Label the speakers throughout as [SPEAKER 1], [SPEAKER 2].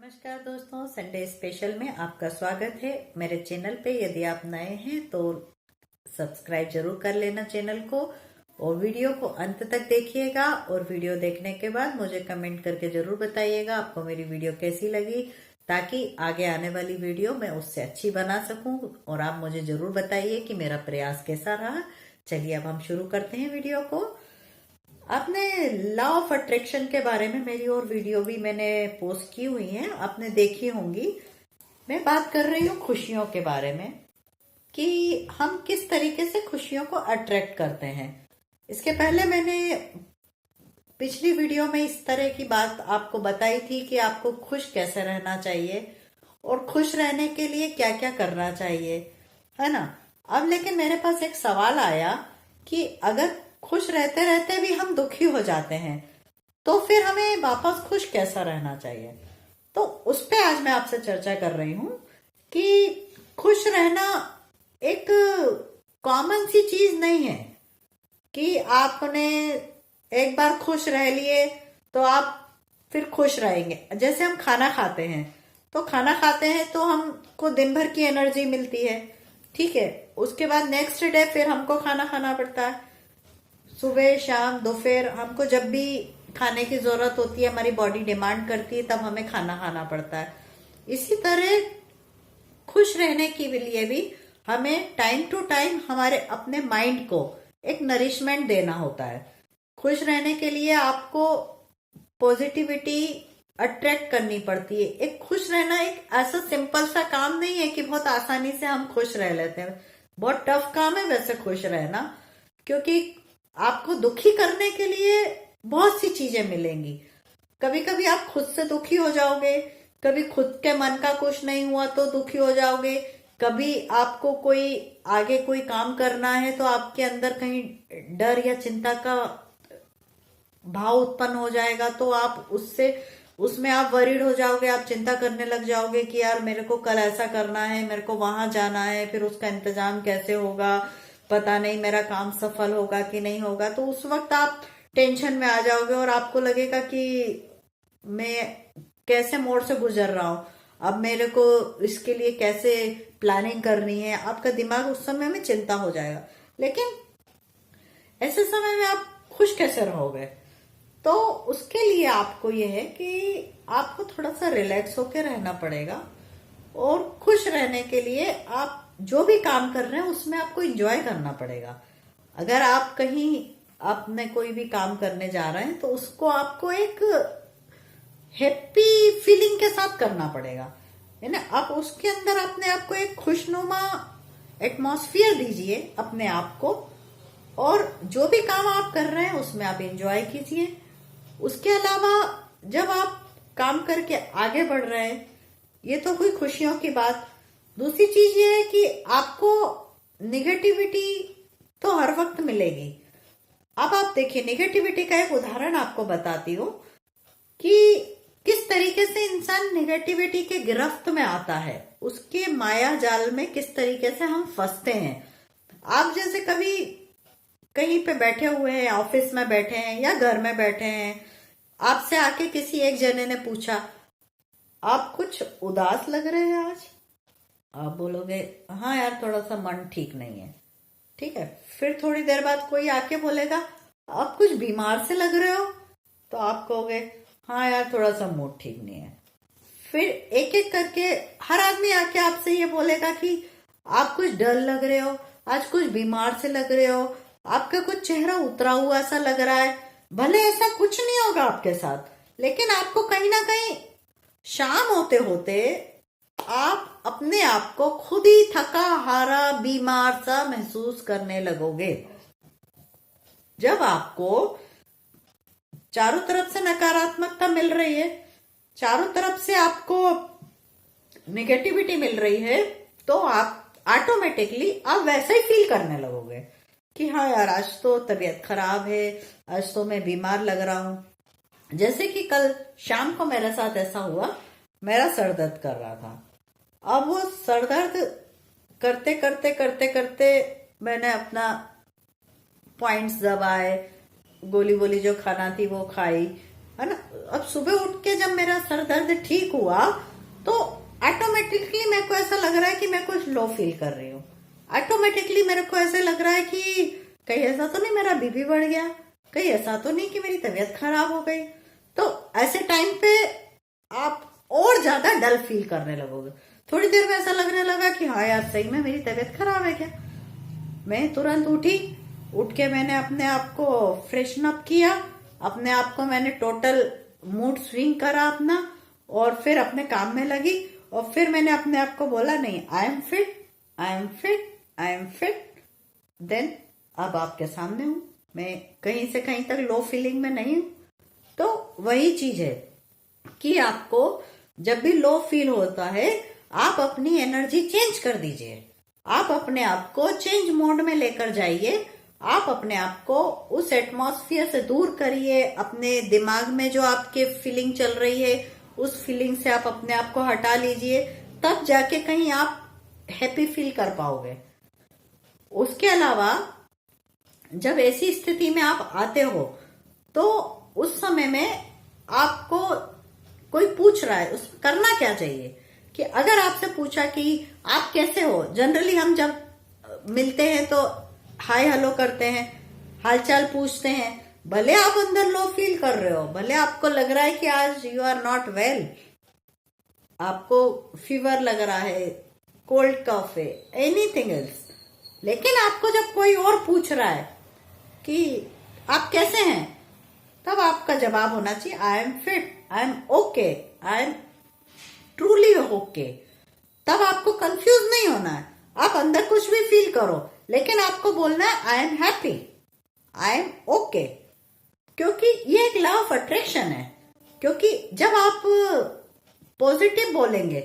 [SPEAKER 1] नमस्कार दोस्तों, Sunday special में आपका स्वागत है मेरे चैनल पे। यदि आप नए हैं तो सब्सक्राइब जरूर कर लेना चैनल को और वीडियो को अंत तक देखिएगा। और वीडियो देखने के बाद मुझे कमेंट करके जरूर बताइएगा आपको मेरी वीडियो कैसी लगी, ताकि आगे आने वाली वीडियो मैं उससे अच्छी बना सकूं। और आप मुझे जरूर बताइए कि मेरा प्रयास कैसा रहा। चलिए अब हम शुरू करते हैं वीडियो को। आपने लॉ ऑफ अट्रैक्शन के बारे में मेरी और वीडियो भी मैंने पोस्ट की हुई है, आपने देखी होंगी। मैं बात कर रही हूँ खुशियों के बारे में कि हम किस तरीके से खुशियों को अट्रैक्ट करते हैं। इसके पहले मैंने पिछली वीडियो में इस तरह की बात आपको बताई थी कि आपको खुश कैसे रहना चाहिए और खुश रहने के लिए क्या क्या करना चाहिए, है ना। अब लेकिन मेरे पास एक सवाल आया कि अगर खुश रहते रहते भी हम दुखी हो जाते हैं तो फिर हमें वापस खुश कैसा रहना चाहिए। तो उस पे आज मैं आपसे चर्चा कर रही हूं कि खुश रहना एक कॉमन सी चीज नहीं है कि आपने एक बार खुश रह लिए तो आप फिर खुश रहेंगे। जैसे हम खाना खाते हैं तो खाना खाते हैं तो हमको दिन भर की एनर्जी मिलती है, ठीक है। उसके बाद नेक्स्ट डे फिर हमको खाना खाना पड़ता है, सुबह शाम दोपहर हमको जब भी खाने की जरूरत होती है, हमारी बॉडी डिमांड करती है, तब हमें खाना खाना पड़ता है। इसी तरह खुश रहने के लिए भी हमें टाइम टू टाइम हमारे अपने माइंड को एक नरिशमेंट देना होता है। खुश रहने के लिए आपको पॉजिटिविटी अट्रैक्ट करनी पड़ती है। एक खुश रहना एक ऐसा सिंपल सा काम नहीं है कि बहुत आसानी से हम खुश रह लेते हैं। बहुत टफ काम है वैसे खुश रहना, क्योंकि आपको दुखी करने के लिए बहुत सी चीजें मिलेंगी। कभी कभी आप खुद से दुखी हो जाओगे, कभी खुद के मन का कुछ नहीं हुआ तो दुखी हो जाओगे, कभी आपको कोई आगे कोई काम करना है तो आपके अंदर कहीं डर या चिंता का भाव उत्पन्न हो जाएगा, तो आप उसमें आप वरीड हो जाओगे, आप चिंता करने लग जाओगे कि यार मेरे को कल ऐसा करना है, मेरे को वहां जाना है, फिर उसका इंतजाम कैसे होगा, पता नहीं मेरा काम सफल होगा कि नहीं होगा। तो उस वक्त आप टेंशन में आ जाओगे और आपको लगेगा कि मैं कैसे मोड़ से गुजर रहा हूं, अब मेरे को इसके लिए कैसे प्लानिंग करनी है। आपका दिमाग उस समय में चिंता हो जाएगा। लेकिन ऐसे समय में आप खुश कैसे रहोगे? तो उसके लिए आपको यह है कि आपको थोड़ा सा रिलैक्स होकर रहना पड़ेगा। और खुश रहने के लिए आप जो भी काम कर रहे हैं उसमें आपको एंजॉय करना पड़ेगा। अगर आप कहीं आपने कोई भी काम करने जा रहे हैं तो उसको आपको एक हैप्पी फीलिंग के साथ करना पड़ेगा, है ना। आप उसके अंदर अपने आप को एक खुशनुमा एटमॉस्फेयर दीजिए अपने आप को, और जो भी काम आप कर रहे हैं उसमें आप एंजॉय कीजिए। उसके अलावा जब आप काम करके आगे बढ़ रहे हैं, ये तो हुई खुशियों की बात। दूसरी चीज ये है कि आपको निगेटिविटी तो हर वक्त मिलेगी। अब आप देखिए, निगेटिविटी का एक उदाहरण आपको बताती हूँ कि किस तरीके से इंसान निगेटिविटी के गिरफ्त में आता है, उसके माया जाल में किस तरीके से हम फंसते हैं। आप जैसे कभी कहीं पे बैठे हुए हैं, ऑफिस में बैठे हैं या घर में बैठे हैं, आपसे आके किसी एक जने ने पूछा आप कुछ उदास लग रहे हैं आज। आप बोलोगे हाँ यार थोड़ा सा मन ठीक नहीं है, ठीक है। फिर थोड़ी देर बाद कोई आके बोलेगा आप कुछ बीमार से लग रहे हो, तो आप कहोगे हाँ यार थोड़ा सा मूड ठीक नहीं है। फिर एक एक करके हर आदमी आके आपसे ये बोलेगा कि आप कुछ डल लग रहे हो, आज कुछ बीमार से लग रहे हो, आपका कुछ चेहरा उतरा हुआ सा लग रहा है। भले ऐसा कुछ नहीं होगा आपके साथ, लेकिन आपको कहीं ना कहीं शाम होते होते आप अपने आप को खुद ही थका हारा बीमार सा महसूस करने लगोगे। जब आपको चारों तरफ से नकारात्मकता मिल रही है, चारों तरफ से आपको नेगेटिविटी मिल रही है, तो आप ऑटोमेटिकली आप वैसा ही फील करने लगोगे कि हाँ यार आज तो तबीयत खराब है, आज तो मैं बीमार लग रहा हूं। जैसे कि कल शाम को मेरे साथ ऐसा हुआ, मेरा सर दर्द कर रहा था। अब वो सर दर्द करते करते करते करते मैंने अपना पॉइंट्स दबाए, गोली वोली जो खाना थी वो खाई, है ना। अब सुबह उठ के जब मेरा सर दर्द ठीक हुआ तो ऑटोमेटिकली मेरे को ऐसा लग रहा है कि मैं कुछ लो फील कर रही हूँ। ऑटोमेटिकली मेरे को ऐसे लग रहा है कि कहीं ऐसा तो नहीं मेरा बीपी बढ़ गया, कहीं ऐसा तो नहीं कि मेरी तबीयत खराब हो गई। तो ऐसे टाइम पे आप और ज्यादा डल फील करने लगोगे। थोड़ी देर में ऐसा लगने लगा कि हाँ यार सही में मेरी तबीयत खराब है क्या। मैं तुरंत उठी, उठ के मैंने अपने आप को फ्रेशन अप किया, अपने आप को मैंने टोटल मूड स्विंग करा अपना, और फिर अपने काम में लगी। और फिर मैंने अपने आप को बोला नहीं, I am fit, I am fit, I am fit. Then अब आपके सामने हूं, मैं कहीं से कहीं तक लो फीलिंग में नहीं हूं। तो वही चीज है कि आपको जब भी लो फील होता है आप अपनी एनर्जी चेंज कर दीजिए, आप अपने आप को चेंज मोड में लेकर जाइए, आप अपने आप को उस एटमॉस्फेयर से दूर करिए। अपने दिमाग में जो आपके फीलिंग चल रही है उस फीलिंग से आप अपने आप को हटा लीजिए, तब जाके कहीं आप हैप्पी फील कर पाओगे। उसके अलावा जब ऐसी स्थिति में आप आते हो तो उस समय में आपको कोई पूछ रहा है, उस करना क्या चाहिए कि अगर आपसे पूछा कि आप कैसे हो, जनरली हम जब मिलते हैं तो हाय हेलो करते हैं, हालचाल पूछते हैं। भले आप अंदर लो फील कर रहे हो, भले आपको लग रहा है कि आज यू आर नॉट वेल, आपको फीवर लग रहा है, कोल्ड कफ है, एनीथिंग एल्स, लेकिन आपको जब कोई और पूछ रहा है कि आप कैसे हैं, तब आपका जवाब होना चाहिए आई am fit, I M okay, I am truly okay. तब आपको कंफ्यूज नहीं होना है, आप अंदर कुछ भी फील करो लेकिन आपको बोलना है I am happy, I am okay. क्योंकि ये एक लॉ ऑफ अट्रैक्शन है, क्योंकि जब आप पॉजिटिव बोलेंगे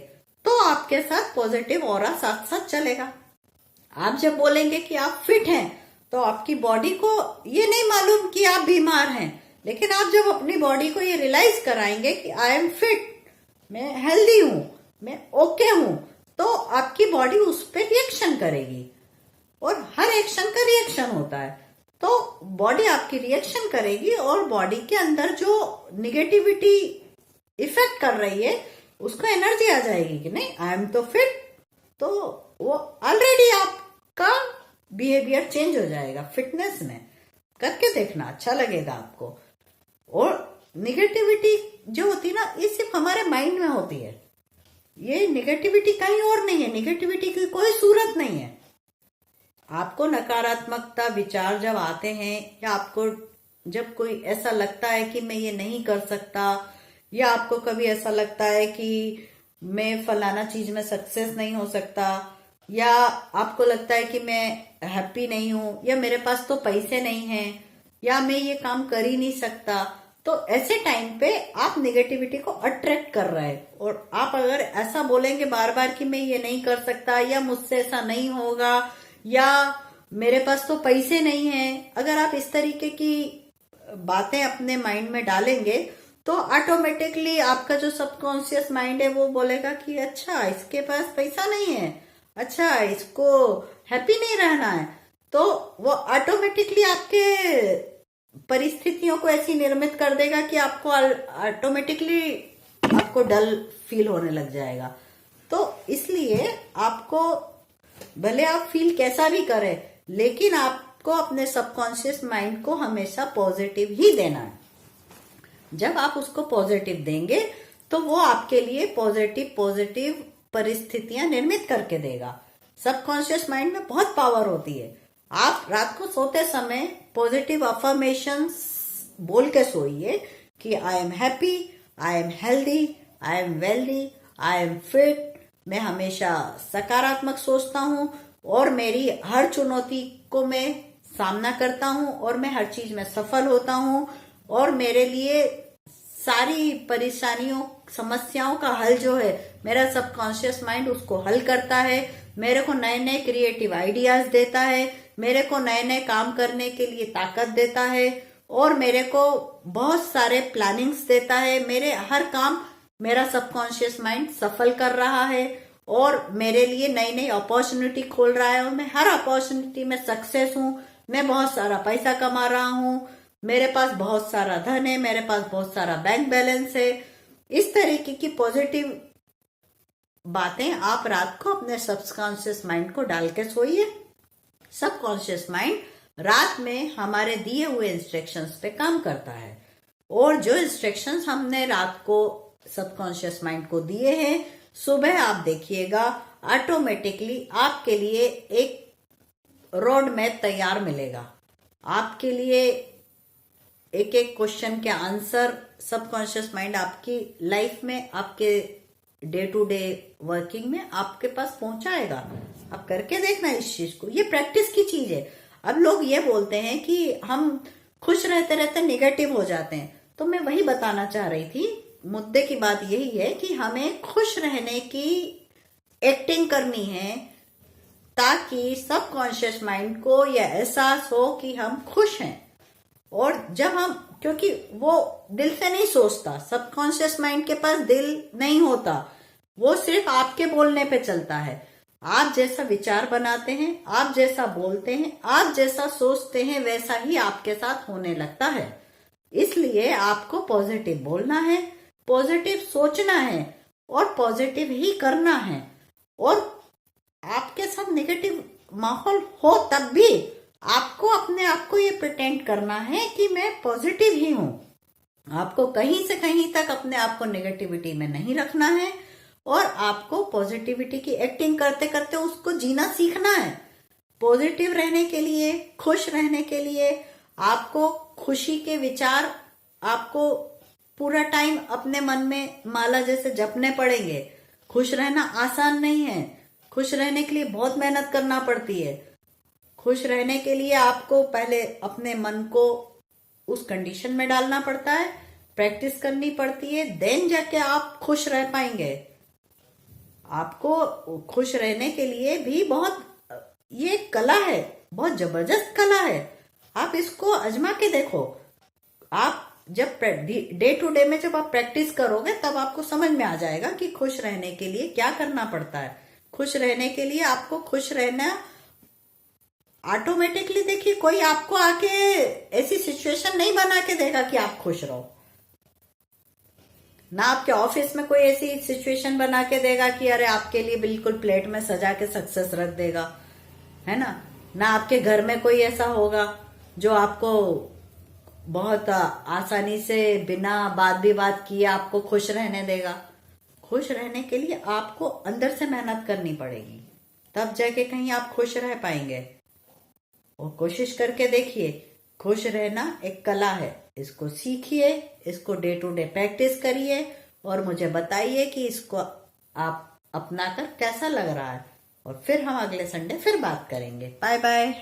[SPEAKER 1] तो आपके साथ पॉजिटिव ऑरा साथ साथ चलेगा। आप जब बोलेंगे कि आप फिट हैं तो आपकी बॉडी को ये नहीं मालूम कि आप बीमार हैं, लेकिन आप जब अपनी बॉडी को ये रियलाइज कराएंगे कि आई एम फिट, मैं हेल्दी हूं, मैं ओके हूं, तो आपकी बॉडी उस पर रिएक्शन करेगी। और हर एक्शन का रिएक्शन होता है, तो बॉडी आपकी रिएक्शन करेगी और बॉडी के अंदर जो निगेटिविटी इफेक्ट कर रही है उसको एनर्जी आ जाएगी कि नहीं आई एम तो फिट, तो वो ऑलरेडी आपका बिहेवियर चेंज हो जाएगा। फिटनेस में करके देखना, अच्छा लगेगा आपको। और निगेटिविटी जो होती है ना, ये सिर्फ हमारे माइंड में होती है, ये निगेटिविटी कहीं और नहीं है, निगेटिविटी की कोई सूरत नहीं है। आपको नकारात्मकता विचार जब आते हैं या आपको जब कोई ऐसा लगता है कि मैं ये नहीं कर सकता, या आपको कभी ऐसा लगता है कि मैं फलाना चीज में सक्सेस नहीं हो सकता, या आपको लगता है कि मैं हैप्पी नहीं हूं, या मेरे पास तो पैसे नहीं हैं, या मैं ये काम कर ही नहीं सकता, तो ऐसे टाइम पे आप निगेटिविटी को अट्रैक्ट कर रहे हैं। और आप अगर ऐसा बोलेंगे बार बार कि मैं ये नहीं कर सकता, या मुझसे ऐसा नहीं होगा, या मेरे पास तो पैसे नहीं हैं, अगर आप इस तरीके की बातें अपने माइंड में डालेंगे तो ऑटोमेटिकली आपका जो सबकॉन्शियस माइंड है वो बोलेगा कि अच्छा इसके पास पैसा नहीं है, अच्छा इसको हैप्पी नहीं रहना है, तो वो ऑटोमेटिकली आपके परिस्थितियों को ऐसी निर्मित कर देगा कि आपको ऑटोमेटिकली आपको डल फील होने लग जाएगा। तो इसलिए आपको भले आप फील कैसा भी करें, लेकिन आपको अपने सबकॉन्शियस माइंड को हमेशा पॉजिटिव ही देना है। जब आप उसको पॉजिटिव देंगे तो वो आपके लिए पॉजिटिव परिस्थितियां निर्मित करके देगा। सबकॉन्शियस माइंड में बहुत पावर होती है। आप रात को सोते समय पॉजिटिव अफर्मेशंस बोल के सोइए कि I am happy, I am healthy, I am wealthy, I am fit. मैं हमेशा सकारात्मक सोचता हूं और मेरी हर चुनौती को मैं सामना करता हूं और मैं हर चीज में सफल होता हूं, और मेरे लिए सारी परेशानियों समस्याओं का हल जो है मेरा सबकॉन्शियस माइंड उसको हल करता है। मेरे को नए नए क्रिएटिव आइडियाज देता है, मेरे को नए नए काम करने के लिए ताकत देता है, और मेरे को बहुत सारे प्लानिंग्स देता है। मेरे हर काम मेरा सबकॉन्शियस माइंड सफल कर रहा है और मेरे लिए नई नई अपॉर्चुनिटी खोल रहा है, और मैं हर अपॉर्चुनिटी में सक्सेस हूँ। मैं बहुत सारा पैसा कमा रहा हूँ, मेरे पास बहुत सारा धन है, मेरे पास बहुत सारा बैंक बैलेंस है। इस तरीके की पॉजिटिव बातें आप रात को अपने सबकॉन्शियस माइंड को डाल के सोइए। सबकॉन्शियस माइंड रात में हमारे दिए हुए इंस्ट्रक्शंस पे काम करता है, और जो इंस्ट्रक्शंस हमने रात को सबकॉन्शियस माइंड को दिए हैं, सुबह आप देखिएगा ऑटोमेटिकली आपके लिए एक रोड मैप तैयार मिलेगा। आपके लिए एक एक क्वेश्चन के आंसर सबकॉन्शियस माइंड आपकी लाइफ में, आपके डे टू डे वर्किंग में आपके पास पहुंचाएगा। आप करके देखना इस चीज को, ये प्रैक्टिस की चीज है। अब लोग ये बोलते हैं कि हम खुश रहते रहते नेगेटिव हो जाते हैं, तो मैं वही बताना चाह रही थी। मुद्दे की बात यही है कि हमें खुश रहने की एक्टिंग करनी है, ताकि सबकॉन्शियस माइंड को यह एहसास हो कि हम खुश हैं। और जब हम, क्योंकि वो दिल से नहीं सोचता, सबकॉन्शियस माइंड के पास दिल नहीं होता, वो सिर्फ आपके बोलने पे चलता है। आप जैसा विचार बनाते हैं, आप जैसा बोलते हैं, आप जैसा सोचते हैं, वैसा ही आपके साथ होने लगता है। इसलिए आपको पॉजिटिव बोलना है, पॉजिटिव सोचना है और पॉजिटिव ही करना है। और आपके साथ नेगेटिव माहौल हो तब भी आपको अपने आप को ये प्रिटेंड करना है कि मैं पॉजिटिव ही हूं। आपको कहीं से कहीं तक अपने आप को नेगेटिविटी में नहीं रखना है, और आपको पॉजिटिविटी की एक्टिंग करते करते उसको जीना सीखना है। पॉजिटिव रहने के लिए, खुश रहने के लिए आपको खुशी के विचार आपको पूरा टाइम अपने मन में माला जैसे जपने पड़ेंगे। खुश रहना आसान नहीं है, खुश रहने के लिए बहुत मेहनत करना पड़ती है। खुश रहने के लिए आपको पहले अपने मन को उस कंडीशन में डालना पड़ता है, प्रैक्टिस करनी पड़ती है, देन जाके आप खुश रह पाएंगे। आपको खुश रहने के लिए भी बहुत, ये कला है, बहुत जबरदस्त कला है। आप इसको आजमा के देखो। आप जब डे टू डे में जब आप प्रैक्टिस करोगे, तब आपको समझ में आ जाएगा कि खुश रहने के लिए क्या करना पड़ता है। खुश रहने के लिए आपको खुश रहना ऑटोमेटिकली, देखिए कोई आपको आके ऐसी सिचुएशन नहीं बना के देगा कि आप खुश रहो। ना आपके ऑफिस में कोई ऐसी सिचुएशन बना के देगा कि अरे आपके लिए बिल्कुल प्लेट में सजा के सक्सेस रख देगा, है ना। ना आपके घर में कोई ऐसा होगा जो आपको बहुत आसानी से बिना बात विवाद किए आपको खुश रहने देगा। खुश रहने के लिए आपको अंदर से मेहनत करनी पड़ेगी, तब जाके कहीं आप खुश रह पाएंगे। और कोशिश करके देखिए, खुश रहना एक कला है, इसको सीखिए, इसको डे टू डे प्रैक्टिस करिए और मुझे बताइए कि इसको आप अपनाकर कैसा लग रहा है। और फिर हम अगले संडे फिर बात करेंगे। Bye bye.